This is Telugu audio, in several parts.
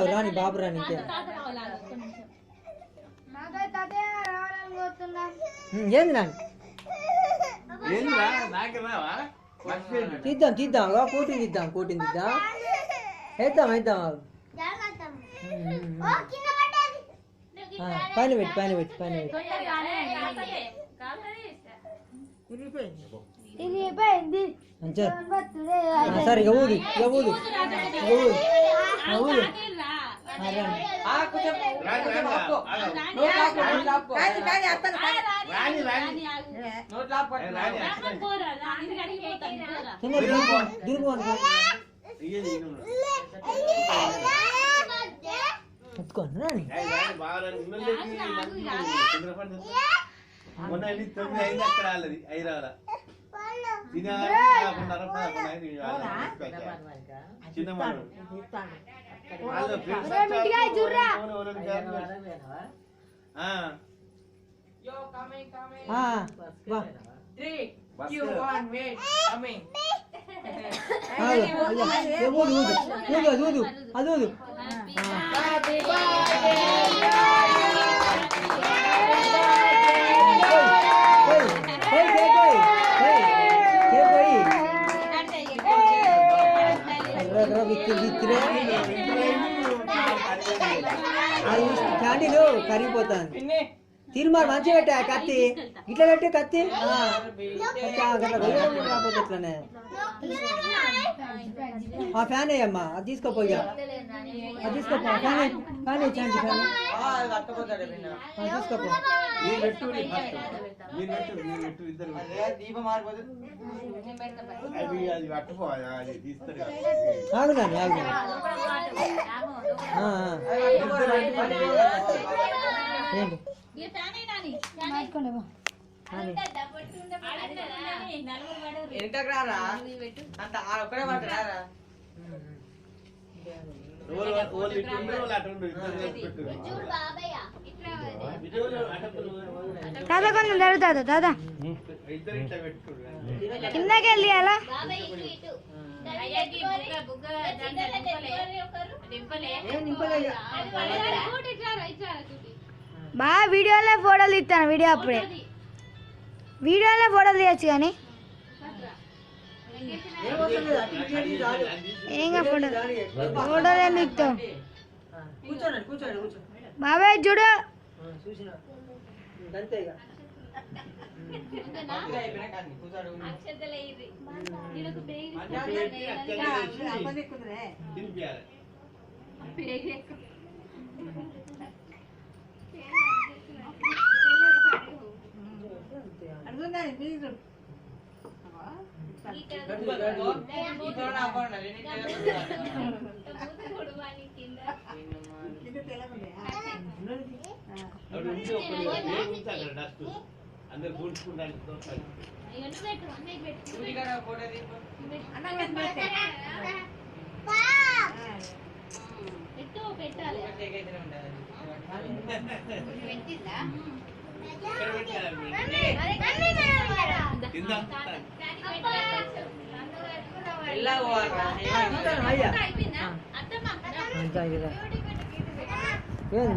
రాని బాబు రాని ఏంది రాని తీద్దాం తీద్దాం కోటిని తీద్దాం వేద్దాం పైన పెట్టి సరే ఇక ఊదు క్యాంటీలో కరిగిపోతాను తీర్మార్ మంచిగా పెట్టా కత్తి ఇట్లా పెట్టే కత్తి రాకపోతే ఇట్లానే ఆ ఫ్యాన్ అయ్యమ్మా అది తీసుకోపోయా అది తీసుకోపో ఫ్యాన్ తీసుకోపో ఆగునాను దాదా కొంచెం జరుగుతుంది దాదా కిందకి వెళ్ళి అలా బాగా వీడియోలో ఫోటోలు తీస్తాను వీడియోలో ఫోటోలు తీయచ్చు కానీ ఏంగా ఫోటోలు ఏం తీస్తాం బాబాయ్ చూడు అందరు కూర్చుకుంటారు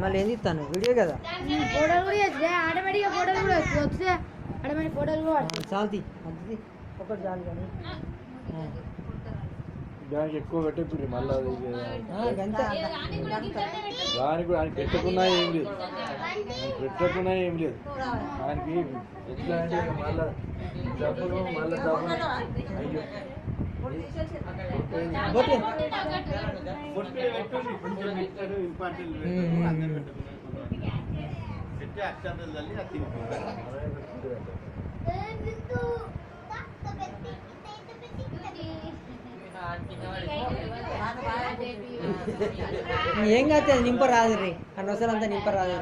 మళ్ళీ ఏం తీస్తాను వీడియో కదా చాలు ఒకటి చాలు కానీ దానికి ఎక్కువ పెట్టేప్పుడు మళ్ళీ దానికి కూడా ఆయన పెట్టకున్నా ఏం లేదు ఆయనకి ఎట్లా అంటే మళ్ళీ డబ్బులు అయ్యో ఏం కాదు నింపరాదు రీ అనవసరం అంతా నింపరాదు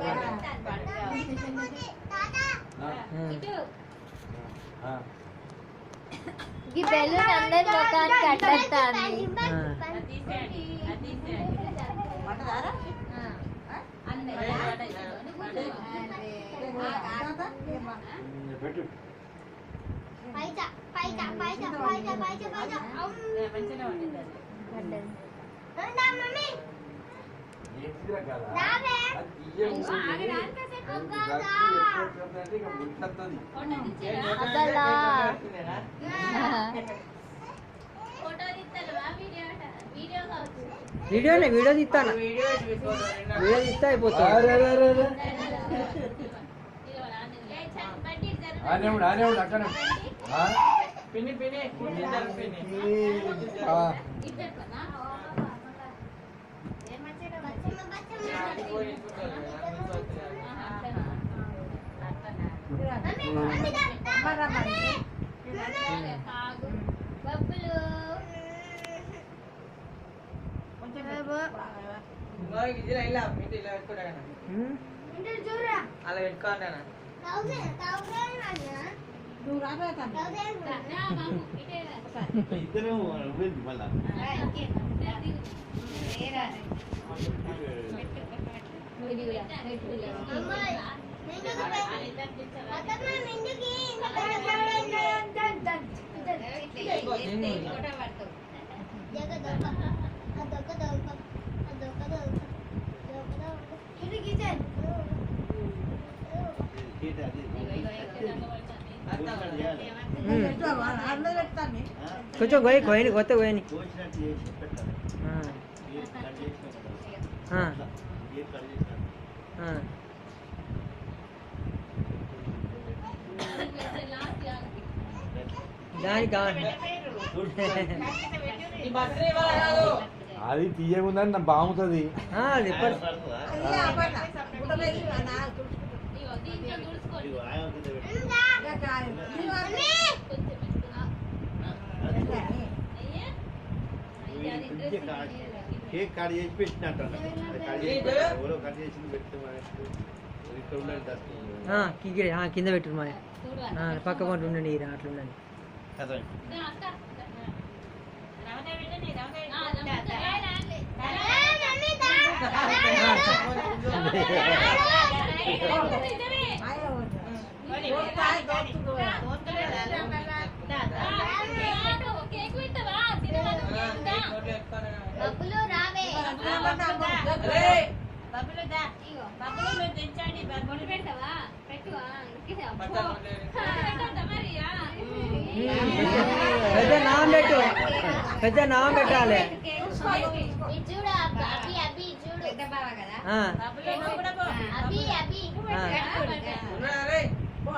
ఈ బెలూన్ అందరి ముఖానికి అడ్డొస్తుంది ఏంటిదిరా కదా? రావే. అది తీయకు. ఇక ముట్టత్తది. అదలా వీడియో తీస్తాను వీడియో తీస్తే అయిపోతుంది. అరే, అరే, అరే, అరే. ఆనే ఉండు, అక్కనే ఉండు. ఆ? ఆ. అలా పెట్టుకోండి ఇద్దరు వెళ్ళి మళ్ళా కొంచెం గోయని కొత్త గోయని కోసినట్టు చేసి పెట్టాలి. కట్ చేసినట్టు. ఆ. కట్ చేసినట్టు. దానికి అది తీయకుందని నా బాగుతుంది. అది ఎప్పటి కేక్ కట్ చేసి పెట్టినట్టు ఎవరో కట్ చేసి పెట్టమని ఇక్కడ ఉండండి. కింద పెట్టు మరి పక్క పంట ఉండండి అట్లుండండి. పెద్ద నామం పెట్టు, పెద్ద నామం పెట్టాలి.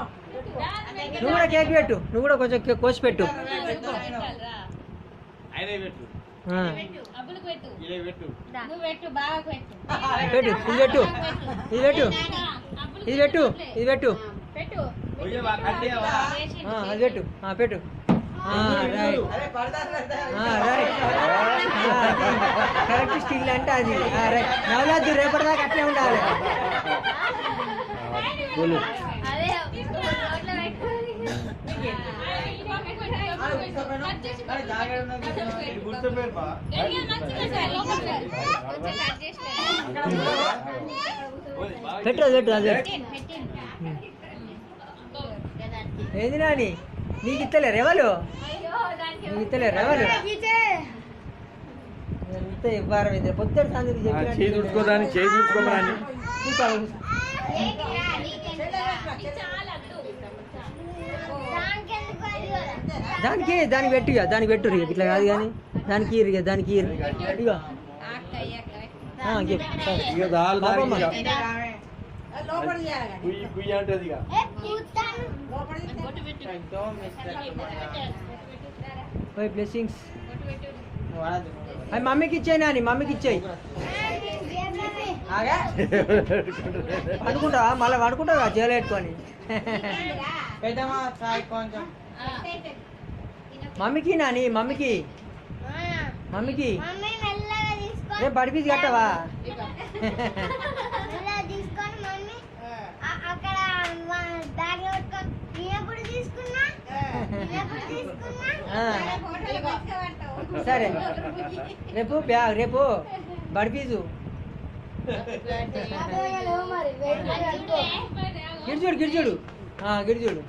నువ్వు కూడా కేక్ పెట్టు, నువ్వు కూడా కొంచెం కోసి పెట్టు. ఆయన పెట్టు ఇలా పెట్టు పెట్టు, ఇది పెట్టు, ఇది పెట్టు, ఇది పెట్టు, ఇది పెట్టు, అది పెట్టు, పెట్టు. రైట్, కరెక్ట్ స్టిల్ అంటే అది. రైట్, నవలాద్దు రేపటిదాకా అట్లే ఉండాలి. గుర్తుపేరు బా పెట్టు, అది పెట్టు, అది పెట్టు. ఏంది నాని నీకు ఇస్తలేరు ఎవరు? నీకు ఇస్తలేరు ఎవరు? ఎంత ఇవ్వారం ఇది పొద్దున సంగతి చేయి తుడుచుకోదాన్ని చేయి తుడుచుకోమని దానికి పెట్టు, దానికి పెట్టు ఇట్లా కాదు కానీ దానికి దానికి ఇక దాల్ కుయ్య అంటది ఇక. బ్లెస్సింగ్స్ అవి మమ్మీకి ఇచ్చాయి నాని, మమ్మీకి ఇచ్చాయి. పడుకుంటావా మళ్ళీ? పడుకుంటావా జైలు పెట్టుకొని? మమ్మీకి నాని, మమ్మీకి మమ్మీకి రేపు బడిపీసి కట్టవా? సరే రేపు రేపు బడిపీసు గిడిచూడు గిడిచూడు గిడిచూడు.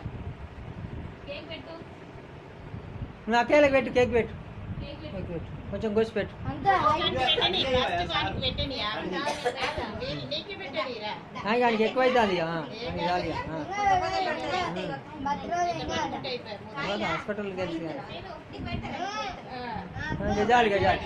నువ్వు అక్కయ్యలకు పెట్టు, కేక్ పెట్టు, కొంచెం కోసి పెట్టు. ఆయనకి ఎక్కువ అవుతుంది హాస్పిటల్కి తెలిసి గజాలి గజాలి.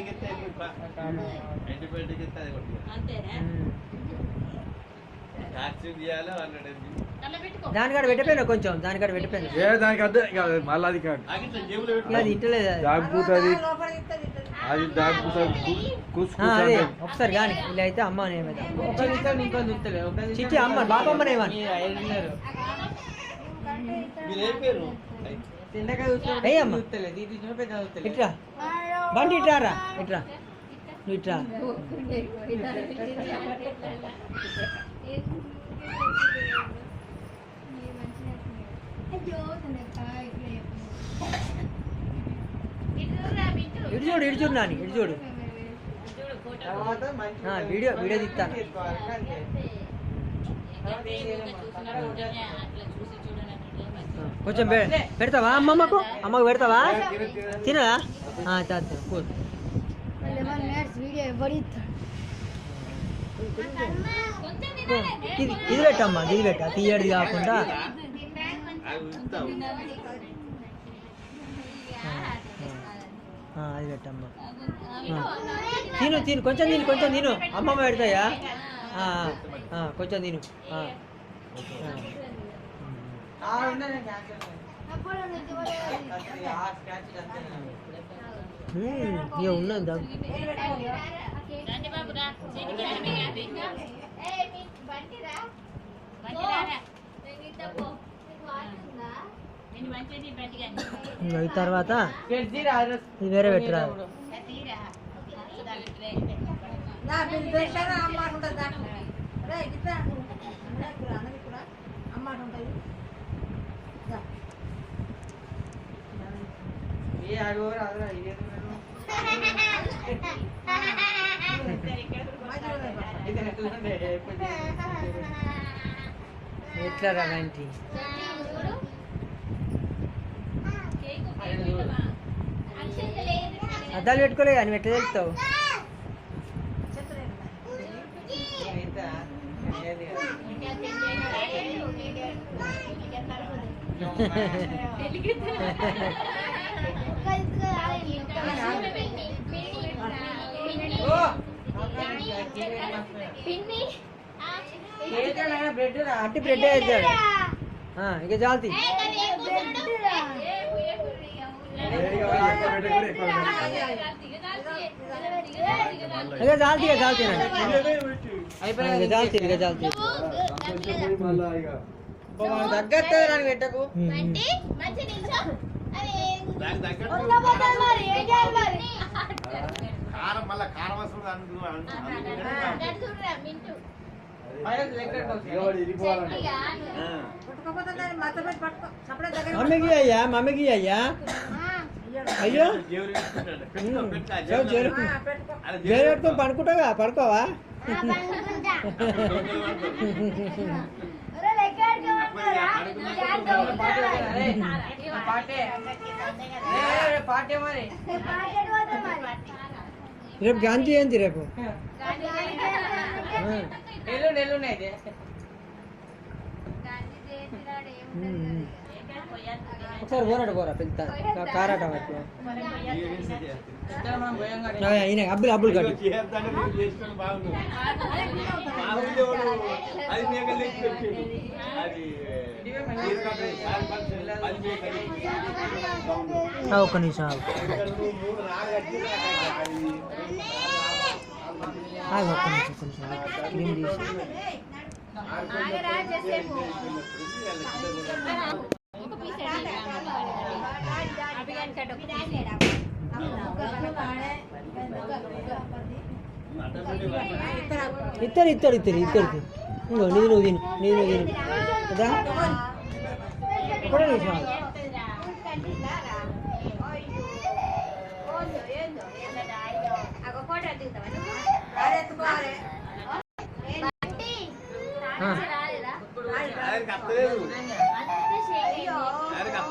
దానికాడ పెట్టిపోయినా కొంచెం, దానికాడ పెట్టిపోయినా దానికి అద్దె మళ్ళీ అది కాదు, అది ఇంటలేదు. దాగిపోతుంది, అది దాగిపోతుంది. అదే ఒకసారి కానీ ఇలా అయితే అమ్మ ఏమైతే చిట్టి అమ్మ బాపమ్మనేమని ఇట్రా బండి ఇట్రారా, ఇట్రా నువ్వు ఇట్రా. ఇటు చూడు, ఇటు చూడు నాని, ఇటు చూడు. వీడియో వీడియో తీస్తాను. కొంచెం పెడతావా అమ్మమ్మకు, అమ్మకు పెడతావా? తినదా? కూల్. ఇది పెట్టమ్మా, ఇది పెట్ట, తీయడిది కాకుండా. అది పెట్టమ్మా. తిను తిను, కొంచెం తిను, కొంచెం తిను. అమ్మమ్మ పెడతాయా? కొంచెం తిను. ఇక ఉన్నది దగ్గు. ఈ తర్వాత ఇది వేరే పెట్టరా. ఎట్లా రాంటి అద్దాలు పెట్టుకోలే కానీ ఎట్లా తెలుస్తావు? అట్టి బ్రెడ్ వేస్తాడు. ఇక చాలుతీ, ఇక చాలుతీ, ఇక చాలుతీ, ఇక చాలుతీ, ఇక చాలుతీ. తగ్గట్టు నాకు పెట్టకు. మమ్మీకి అయ్యా, మమ్మీకి అయ్యా. అయ్యో జైలు పెట్టుకొని పడుకుంటావా? పడుకోవా? రేపు గాంధీ జయంతి, రేపు ఒకసారి పోరాడు పోరా పెద్ద కారాట ఈయన అబ్బులు అబ్బులు కట్టు. ఒక్క నిమిషం ఒక్క నిమిషం కొంచెం క్రీమ్ తీసి ఇద్దరు ఇద్దరు ఇద్దరు ఇద్దరికి ఇంకో నీది నువ్వు తిను, నీది నువ్వు తిను కదా. ఒకటే నిమిషం